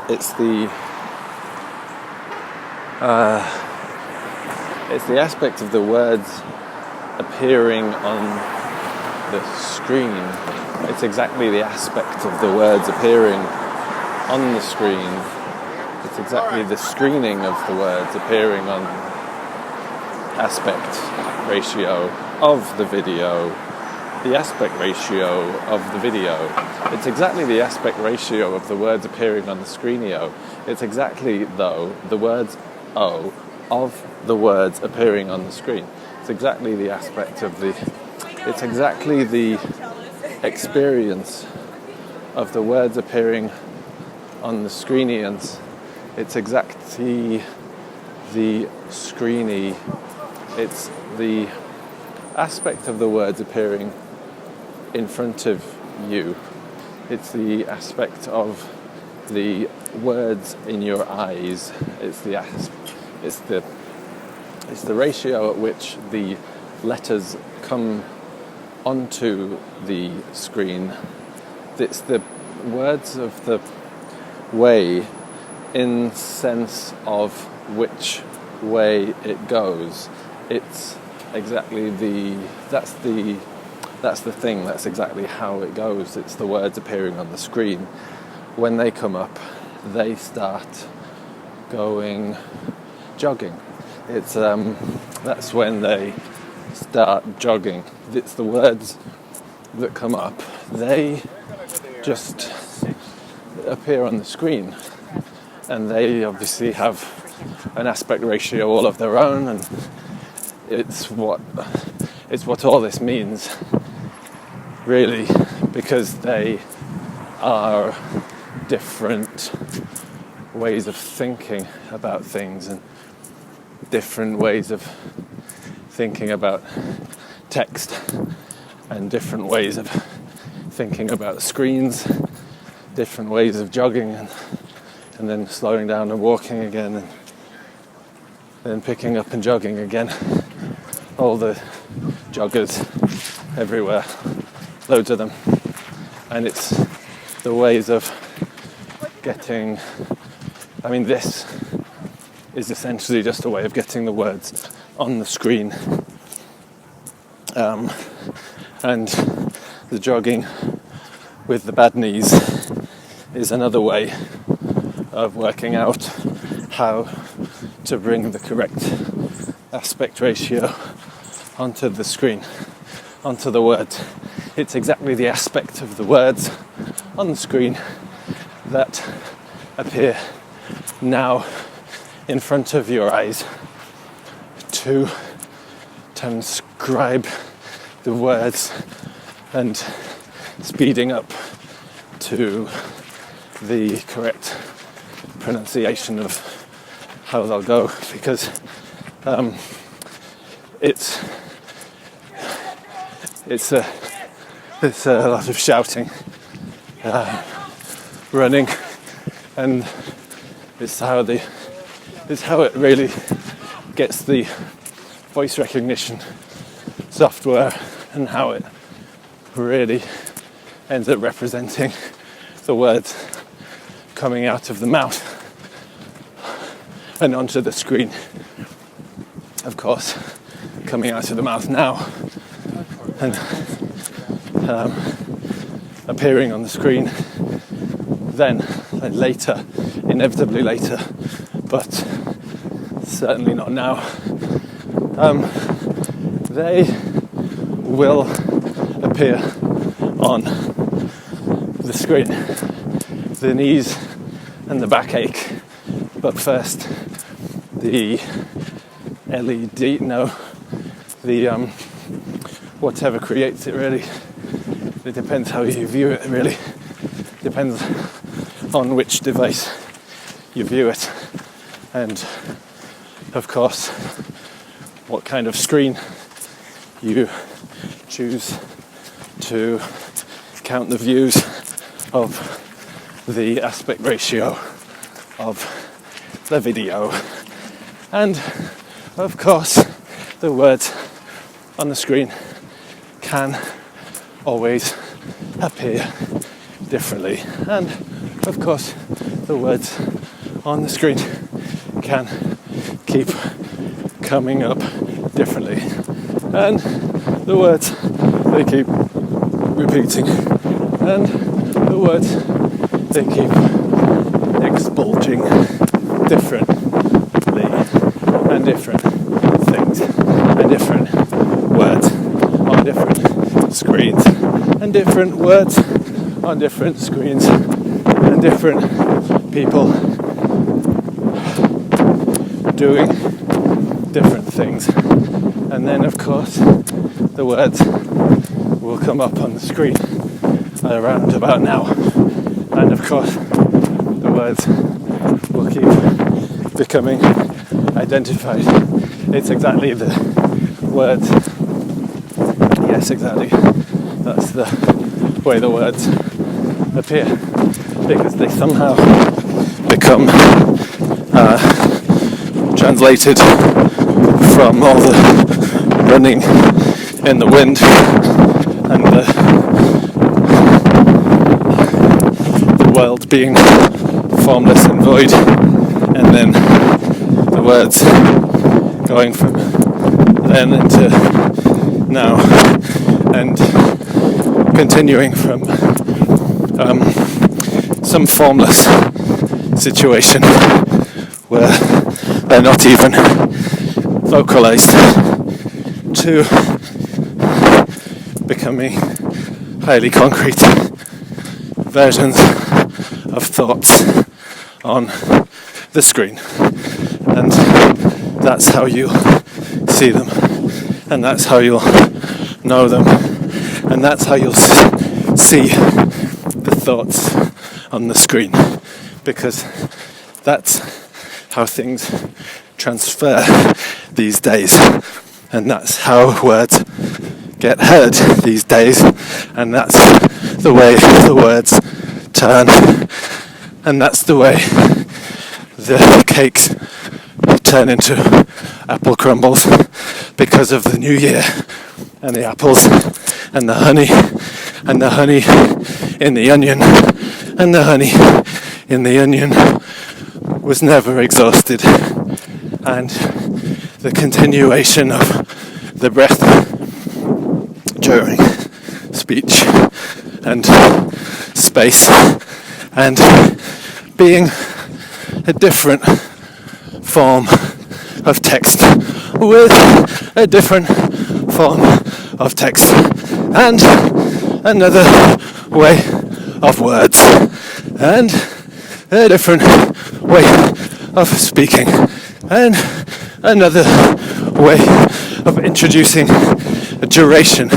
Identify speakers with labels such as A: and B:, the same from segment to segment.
A: it's the aspect of the words appearing on the screen. It's exactly the aspect of the words appearing on the screen. It's exactly the screening of the words appearing on aspect ratio of the video. The aspect ratio of the video. It's exactly the aspect ratio of the words appearing on the screenio. It's exactly, though, the words O of the words appearing on the screen. It's exactly the aspect of the... It's exactly the experience of the words appearing on the screenians. It's exactly the screeny. It's the aspect of the words appearing in front of you. It's the aspect of the words in your eyes. It's the ratio at which the letters come onto the screen. It's the words of the way in sense of which way it goes. It's exactly that's the thing, that's exactly how it goes. It's the words appearing on the screen. When they come up, they start going jogging. It's that's when they start jogging. It's the words that come up. They just appear on the screen, and they obviously have an aspect ratio all of their own, and it's what all this means, really, because they are different ways of thinking about things and different ways of thinking about text and different ways of thinking about screens, different ways of jogging and then slowing down and walking again and then picking up and jogging again. All the joggers everywhere, loads of them, and it's the ways of getting, this is essentially just a way of getting the words on the screen, and the jogging with the bad knees is another way of working out how to bring the correct aspect ratio onto the screen, onto the words. It's exactly the aspect of the words on the screen that appear now in front of your eyes to transcribe the words and speeding up to the correct pronunciation of how they'll go, because it's a lot of shouting, running, and it's how it really gets the voice recognition software, and how it really ends up representing the words coming out of the mouth and onto the screen. Of course, coming out of the mouth now and appearing on the screen then later, inevitably later, but certainly not now. They will appear on the screen. The knees and the backache, but first the LED, whatever creates it, really. It depends how you view it, really. Depends on which device you view it, and of course what kind of screen you choose to count the views of the aspect ratio of the video. And of course the words on the screen can always appear differently, and of course, the words on the screen can keep coming up differently, and the words they keep repeating, and the words they keep expulging differently, and different things, and different words on different screens, and different words on different screens, and different people doing different things. And then, of course, the words will come up on the screen around about now. And of course, the words will keep becoming identified. It's exactly the words. Yes, exactly. That's the way the words appear, because they somehow become translated from all the running in the wind and the world being formless and void, and then the words going from then into now, and continuing from some formless situation where they're not even vocalized, to becoming highly concrete versions of thoughts on the screen. And that's how you'll see them, and that's how you'll know them, and that's how you'll see the thoughts on the screen, because that's how things transfer these days, and that's how words get heard these days, and that's the way the words turn, and that's the way the cakes turn into apple crumbles because of the new year, and the apples, and the honey in the onion, and the honey in the onion was never exhausted, and the continuation of the breath during speech and space, and being a different form of text with a different form of text, and another way of words, and a different way of speaking, and another way of introducing a duration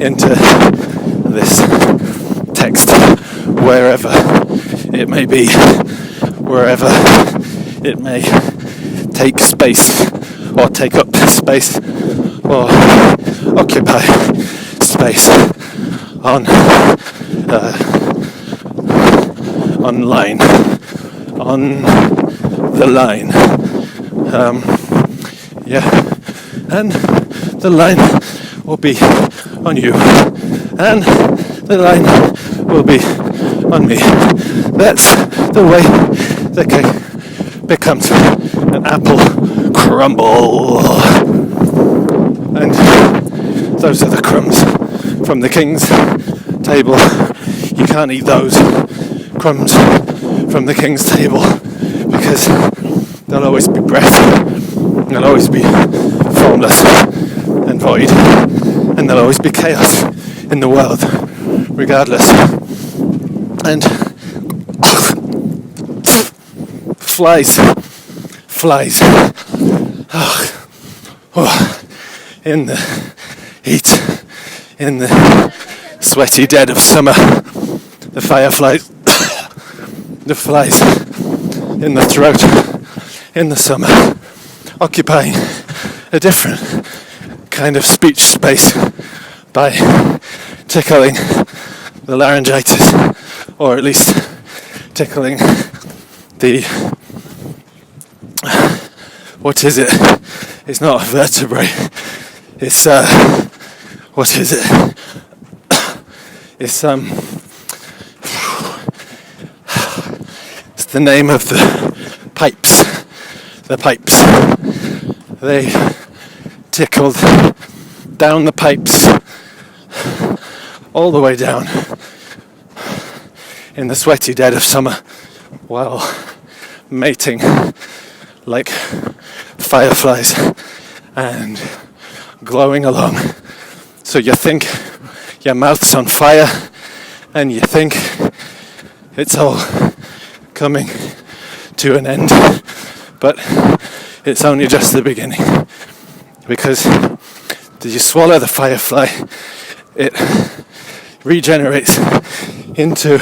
A: into this text, wherever it may be, wherever it may take space, or take up space, or occupy space online, on the line, and the line will be on you, and the line will be on me. That's the way the cake becomes an apple crumble, and those are the crumbs from the king's table. You can't eat those crumbs from the king's table, because there'll always be breath, there'll always be formless and void, and there'll always be chaos in the world, regardless. And flies, in the heat, in the sweaty dead of summer, the fireflies, the flies in the throat in the summer, occupying a different kind of speech space by tickling the laryngitis, or at least tickling the, what is it? It's not a vertebrae. It's what is it? It's the name of the pipes. The pipes. They tickled down the pipes all the way down in the sweaty dead of summer while mating like fireflies and glowing along. So you think your mouth's on fire and you think it's all coming to an end, but it's only just the beginning, because did you swallow the firefly, it regenerates into,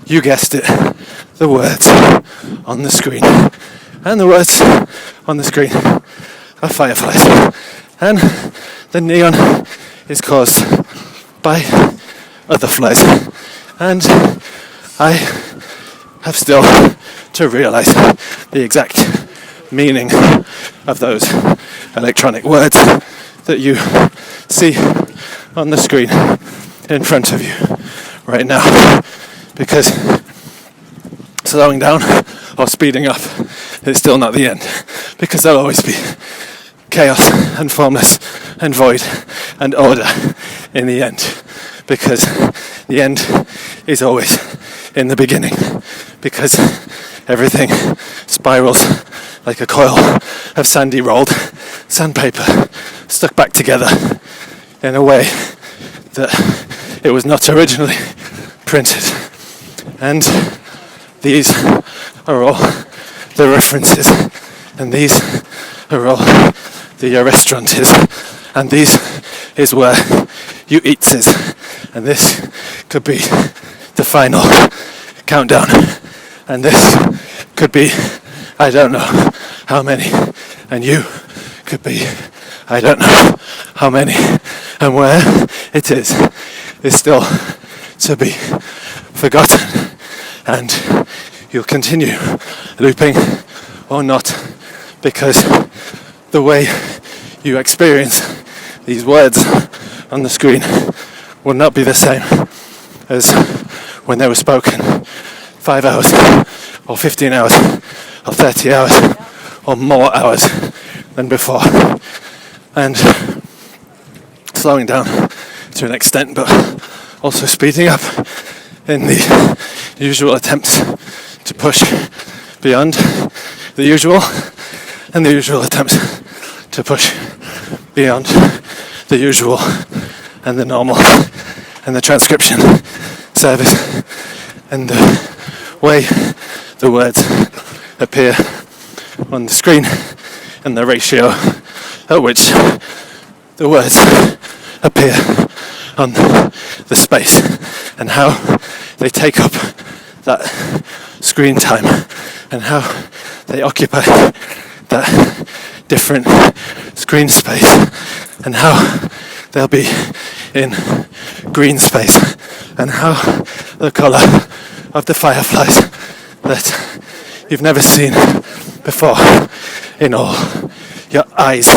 A: you guessed it, the words on the screen. And the words on the screen are fireflies. And the neon is caused by other flies. And I have still to realise the exact meaning of those electronic words that you see on the screen in front of you right now, because slowing down or speeding up is still not the end, because there'll always be chaos and formless and void and order in the end, because the end is always in the beginning, because everything spirals like a coil of sandy rolled sandpaper stuck back together in a way that it was not originally printed. And these are all the references, and these are all the restaurantes, and these is where you eats is, and this could be the final countdown, and this could be I don't know how many, and you could be I don't know how many, and where it is still to be forgotten, and you'll continue looping or not, because the way you experience these words on the screen will not be the same as when they were spoken 5 hours or 15 hours or 30 hours or more hours than before. And slowing down to an extent, but also speeding up in the usual attempts to push beyond the usual, and the usual attempts to push beyond the usual and the normal and the transcription service and the way the words appear on the screen and the ratio at which the words appear on the space and how they take up that screen time and how they occupy that different screen space and how they'll be in green space and how the colour of the fireflies that you've never seen before in all your eyes